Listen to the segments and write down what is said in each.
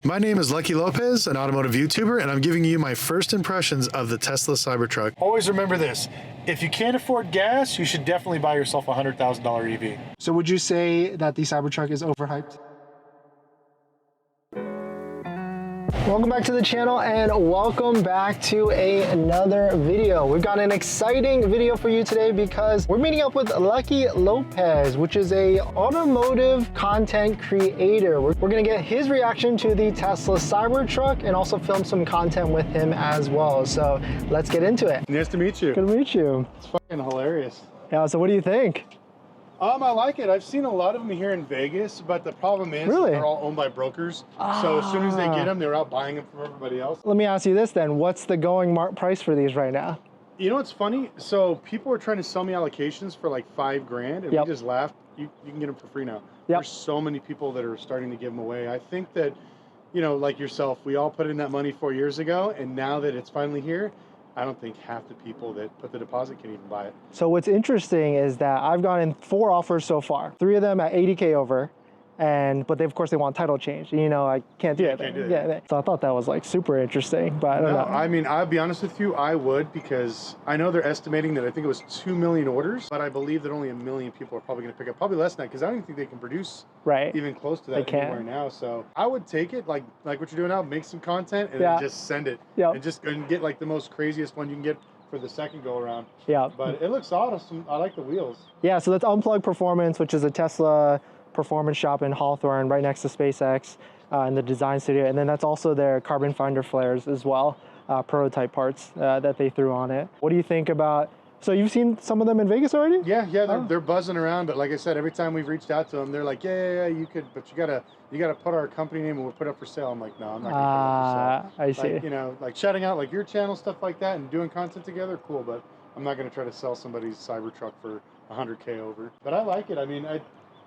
My name is Lucky Lopez, an automotive YouTuber, and I'm giving you my first impressions of the Tesla Cybertruck. Always remember this, if you can't afford gas, you should definitely buy yourself a $100,000 EV. So would you say that the Cybertruck is overhyped? Welcome back to the channel and welcome back to another video. We've got an exciting video for you today because we're meeting up with Lucky Lopez, which is a automotive content creator. We're gonna get his reaction to the Tesla Cybertruck and also film some content with him as well. So let's get into it. Nice to meet you. Good to meet you. It's fucking hilarious. Yeah, so what do you think? I like it. I've seen a lot of them here in Vegas, but the problem is they're all owned by brokers. So as soon as they get them, they're out buying them from everybody else. Let me ask you this then. What's the going price for these right now? You know what's funny? So people were trying to sell me allocations for like $5,000 and we just laughed. You can get them for free now. There's so many people that are starting to give them away. I think that, you know, like yourself, we all put in that money 4 years ago, and now that it's finally here, I don't think half the people that put the deposit can even buy it. So what's interesting is that I've gotten 4 offers so far. 3 of them at 80K over, but they, of course, they want title change. You know, I can't do it. Yeah, so I thought that was like super interesting, but I don't know. I mean, I'll be honest with you, I would, because I know they're estimating that I think it was 2 million orders, but I believe that only 1 million people are probably going to pick up, probably less than that, because I don't even think they can produce even close to that anywhere now. So I would take it, like what you're doing now, make some content and then just send it, and get like the most craziest one you can get for the second go around. But it looks awesome. I like the wheels. Yeah, so that's Unplugged Performance, which is a Tesla performance shop in Hawthorne, right next to SpaceX in the design studio. And then that's also their carbon finder flares as well, prototype parts that they threw on it. What do you think about, so you've seen some of them in Vegas already? Yeah, they're buzzing around, but like I said, every time we've reached out to them, they're like, yeah, you could, but you gotta put our company name and we'll put it up for sale. I'm like, no, I'm not gonna put it up for sale. I see. Like, you know, like shouting out like your channel, stuff like that, and doing content together, cool, but I'm not gonna try to sell somebody's Cybertruck for 100K over. But I like it. I mean,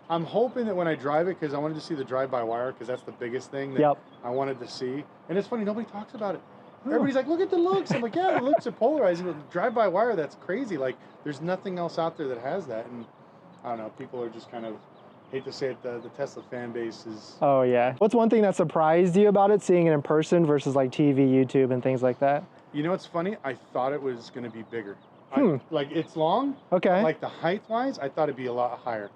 I'm hoping that when I drive it, because I wanted to see the drive-by-wire, because that's the biggest thing that I wanted to see. And it's funny, nobody talks about it. Everybody's like, look at the looks. I'm like, yeah, the looks are polarizing, but drive-by-wire, that's crazy. Like, there's nothing else out there that has that. And I don't know, people are just kind of, hate to say it, the Tesla fan base is... Oh, yeah. What's one thing that surprised you about it, seeing it in person versus like TV, YouTube, and things like that? You know what's funny? I thought it was going to be bigger. Like, it's long. Okay. Like, the height-wise, I thought it'd be a lot higher.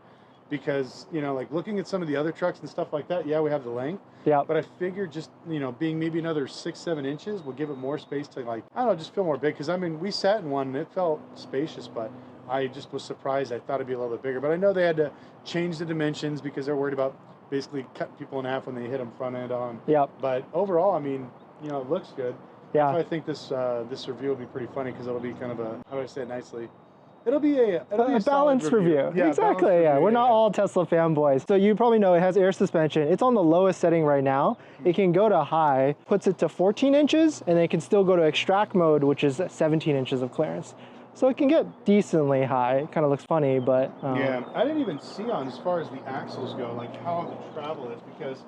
Because, you know, like looking at some of the other trucks and stuff like that, yeah, we have the length. Yeah. But I figured just, you know, being maybe another 6-7 inches will give it more space to, like, I don't know, just feel more big. Because, I mean, we sat in one and it felt spacious, but I just was surprised. I thought it'd be a little bit bigger. But I know they had to change the dimensions because they're worried about basically cutting people in half when they hit them front end on. Yep. But overall, I mean, you know, it looks good. Yeah. So I think this review will be pretty funny because it'll be kind of a, how do I say it nicely? It'll be a balanced review. Yeah, exactly. Yeah, we're not all Tesla fanboys. So you probably know it has air suspension. It's on the lowest setting right now. It can go to high, puts it to 14 inches, and it can still go to extract mode, which is 17 inches of clearance. So it can get decently high. It kind of looks funny, but... yeah, I didn't even see on as far as the axles go, like how the travel is, because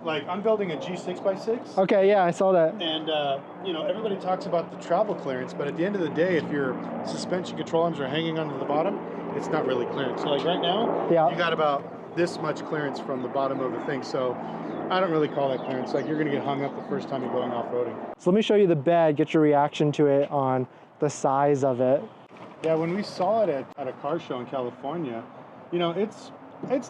like I'm building a G6x6. Okay, yeah, I saw that. And you know, everybody talks about the travel clearance, but at the end of the day, if your suspension control arms are hanging onto the bottom, it's not really clearance. So like right now, you got about this much clearance from the bottom of the thing. So I don't really call that clearance. Like you're gonna get hung up the first time you're going off-roading. So let me show you the bed, get your reaction to it on the size of it. Yeah, when we saw it at a car show in California, you know, it's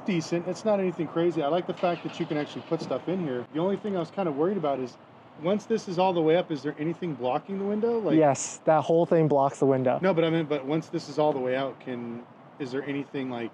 decent. It's not anything crazy. I like the fact that you can actually put stuff in here. The only thing I was kind of worried about is once this is all the way up, is there anything blocking the window? Like, yes, that whole thing blocks the window. No, but I mean, but once this is all the way out, is there anything like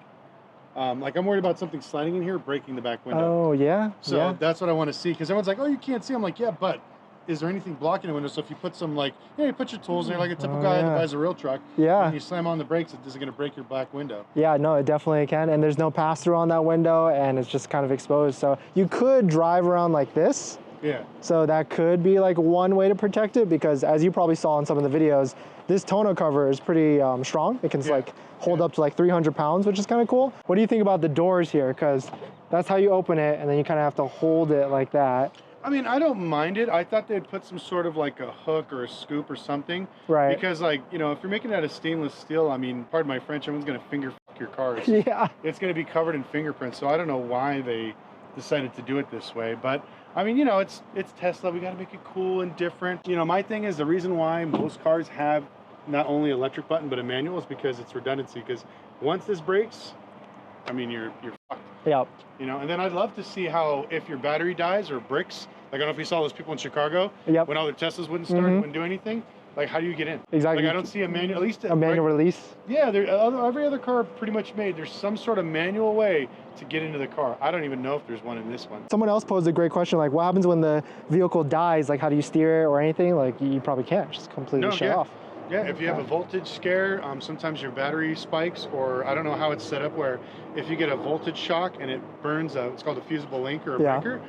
I'm worried about something sliding in here, breaking the back window. Oh, yeah. So that's what I want to see, because everyone's like, oh, you can't see. I'm like, yeah, but is there anything blocking the window? So if you put some, like, you know, you put your tools in there like a typical guy that buys a real truck. Yeah. And you slam on the brakes, it isn't going to break your back window. Yeah, no, it definitely can. And there's no pass-through on that window, and it's just kind of exposed. So you could drive around like this. Yeah. So that could be like one way to protect it, because as you probably saw in some of the videos, this tonneau cover is pretty strong. It can like hold up to like 300 pounds, which is kind of cool. What do you think about the doors here? Because that's how you open it, and then you kind of have to hold it like that. I mean, I don't mind it. I thought they'd put some sort of like a hook or a scoop or something. Right. Because, like, you know, if you're making it out of stainless steel, I mean, pardon my French, everyone's going to finger your cars. Yeah. It's going to be covered in fingerprints. So I don't know why they decided to do it this way. But I mean, you know, it's Tesla. We got to make it cool and different. You know, my thing is the reason why most cars have not only electric button but a manual is because it's redundancy. Because once this breaks, I mean, you're fucked. Yep. You know, and then I'd love to see how if your battery dies or bricks, like I don't know if you saw those people in Chicago, yep. when all their Teslas wouldn't start, wouldn't do anything. Like, how do you get in? Exactly. Like, I don't see a manual, at least a manual release. Yeah, every other car pretty much made. There's some sort of manual way to get into the car. I don't even know if there's one in this one. Someone else posed a great question, like, what happens when the vehicle dies? Like, how do you steer it or anything? Like, you probably can't just completely shut off. Yeah, if you have a voltage scare, sometimes your battery spikes, or I don't know how it's set up where if you get a voltage shock and it burns, it's called a fusible link or a breaker,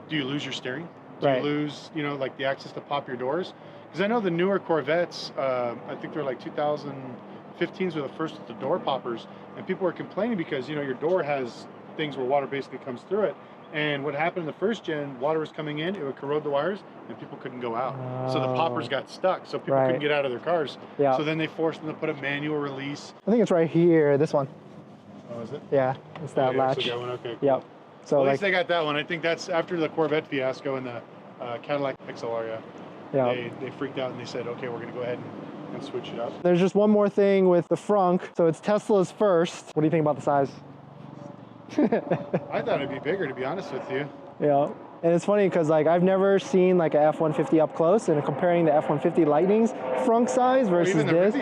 do you lose your steering? Do you lose, you know, like the access to pop your doors? Because I know the newer Corvettes, I think they're like 2015s were the first with the door poppers, and people were complaining because, you know, your door has things where water basically comes through it. And what happened in the first gen, water was coming in, it would corrode the wires, and people couldn't go out. So the poppers got stuck, so people couldn't get out of their cars. So then they forced them to put a manual release. I think it's right here, this one. Oh, is it? Yeah, it's that latch. So that one, okay, cool. Yep. So well, at least they got that one. I think that's after the Corvette fiasco and the Cadillac XLR, They freaked out and they said, okay, we're going to go ahead and switch it up. There's just one more thing with the frunk. So it's Tesla's first. What do you think about the size? I thought it'd be bigger, to be honest with you. Yeah. And it's funny because like I've never seen like a F-150 up close, and comparing the F-150 Lightning's frunk size versus this,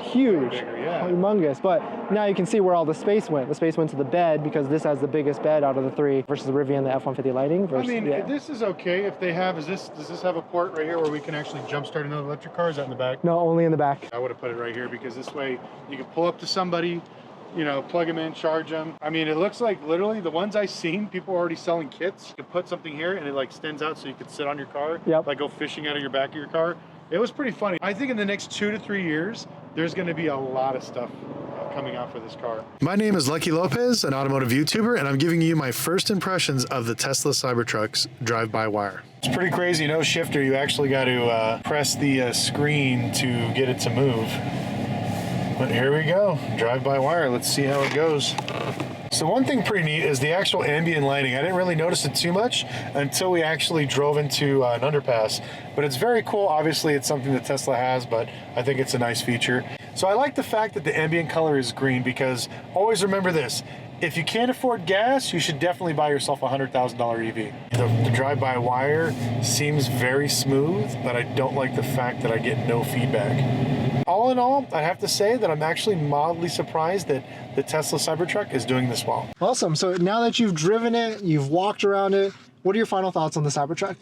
huge, humongous. But now you can see where all the space went. The space went to the bed because this has the biggest bed out of the three versus the Rivian, the F-150 Lightning. Versus, I mean, this is okay if they have. Does this have a port right here where we can actually jump start another electric car? Is that in the back? No, only in the back. I would have put it right here because this way you can pull up to somebody, you know, plug them in, charge them. I mean, it looks like literally the ones I've seen, people are already selling kits. You can put something here and it like extends out so you could sit on your car, like go fishing out of your back of your car. It was pretty funny. I think in the next 2 to 3 years, there's gonna be a lot of stuff coming out for this car. My name is Lucky Lopez, an automotive YouTuber, and I'm giving you my first impressions of the Tesla Cybertruck's drive-by-wire. It's pretty crazy, no shifter. You actually got to press the screen to get it to move. But here we go, drive-by-wire. Let's see how it goes. So one thing pretty neat is the actual ambient lighting. I didn't really notice it too much until we actually drove into an underpass. But it's very cool. Obviously, it's something that Tesla has, but I think it's a nice feature. So I like the fact that the ambient color is green because always remember this. If you can't afford gas, you should definitely buy yourself a $100,000 EV. The drive-by-wire seems very smooth, but I don't like the fact that I get no feedback. All in all, I have to say that I'm actually mildly surprised that the Tesla Cybertruck is doing this well. Awesome. So now that you've driven it, you've walked around it, what are your final thoughts on the Cybertruck?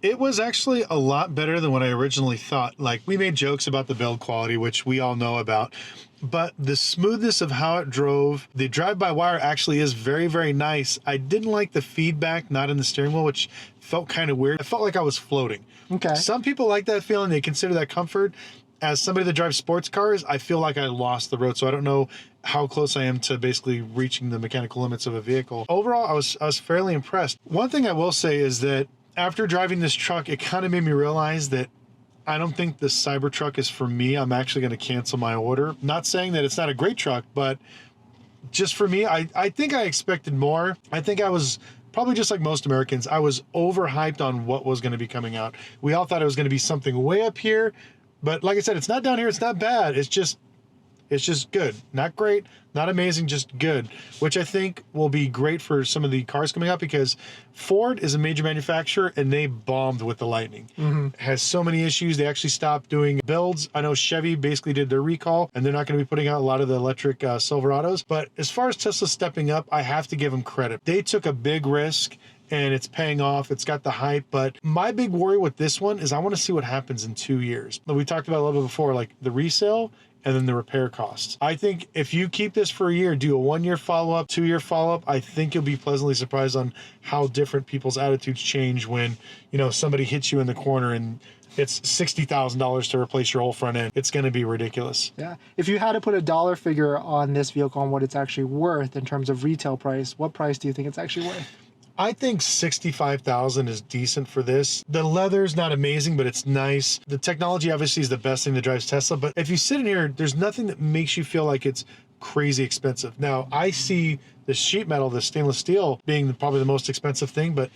It was actually a lot better than what I originally thought. Like, we made jokes about the build quality, which we all know about, but the smoothness of how it drove, the drive-by-wire actually is very, very nice. I didn't like the feedback, not in the steering wheel, which felt kind of weird. I felt like I was floating. Okay. Some people like that feeling. They consider that comfort. As somebody that drives sports cars, I feel like I lost the road, so I don't know how close I am to basically reaching the mechanical limits of a vehicle. Overall, I was fairly impressed. One thing I will say is that after driving this truck, it kind of made me realize that I don't think the Cybertruck is for me. I'm actually going to cancel my order. Not saying that it's not a great truck, but just for me, I think I expected more. I think I was probably just like most Americans, I was overhyped on what was going to be coming out. We all thought it was going to be something way up here. But like I said, it's not down here, it's not bad. It's just good. Not great, not amazing, just good. Which I think will be great for some of the cars coming out because Ford is a major manufacturer and they bombed with the Lightning. It has so many issues, they actually stopped doing builds. I know Chevy basically did their recall and they're not gonna be putting out a lot of the electric Silverados. But as far as Tesla stepping up, I have to give them credit. They took a big risk and it's paying off. It's got the hype, but my big worry with this one is I want to see what happens in 2 years. We talked about a little bit before, like the resale and then the repair costs. I think if you keep this for a year, do a 1-year follow-up, 2-year follow-up, I think you'll be pleasantly surprised on how different people's attitudes change when, you know, somebody hits you in the corner and it's $60,000 to replace your whole front end. It's going to be ridiculous. Yeah. If you had to put a dollar figure on this vehicle and what it's actually worth in terms of retail price, what price do you think it's actually worth? I think $65,000 is decent for this. The leather's not amazing, but it's nice. The technology obviously is the best thing that drives Tesla, but if you sit in here, there's nothing that makes you feel like it's crazy expensive. Now, I see the sheet metal, the stainless steel, being probably the most expensive thing, but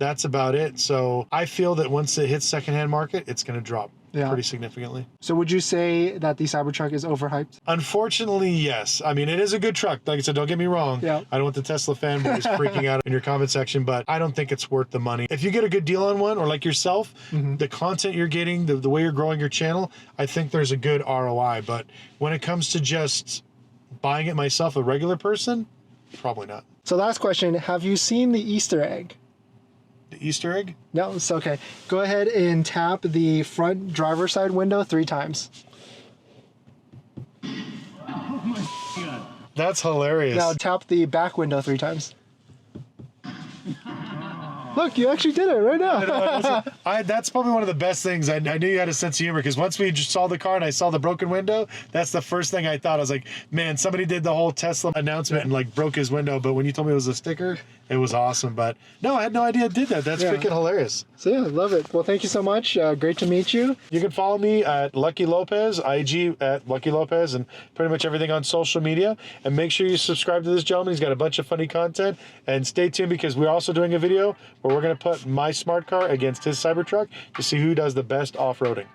that's about it. So I feel that once it hits secondhand market, it's going to drop pretty significantly. So would you say that the Cybertruck is overhyped? Unfortunately, yes. I mean, it is a good truck. Like I said, don't get me wrong. Yeah. I don't want the Tesla fanboys freaking out in your comment section, but I don't think it's worth the money. If you get a good deal on one, or like yourself, the content you're getting, the way you're growing your channel, I think there's a good ROI. But when it comes to just buying it myself, a regular person, probably not. So last question, have you seen the Easter egg? The Easter egg? No, it's okay. Go ahead and tap the front driver's side window 3 times. Oh my God. That's hilarious. Now tap the back window 3 times. Look, you actually did it right now. That's probably one of the best things. I knew you had a sense of humor, because once we just saw the car and I saw the broken window, that's the first thing I thought. I was like, man, somebody did the whole Tesla announcement and like broke his window. But when you told me it was a sticker, it was awesome. But no, I had no idea it did that. That's freaking hilarious. So yeah, love it. Well, thank you so much. Great to meet you. You can follow me at Lucky Lopez, IG at Lucky Lopez, and pretty much everything on social media. And make sure you subscribe to this gentleman. He's got a bunch of funny content. And stay tuned, because we're also doing a video where we're going to put my smart car against his Cybertruck to see who does the best off-roading.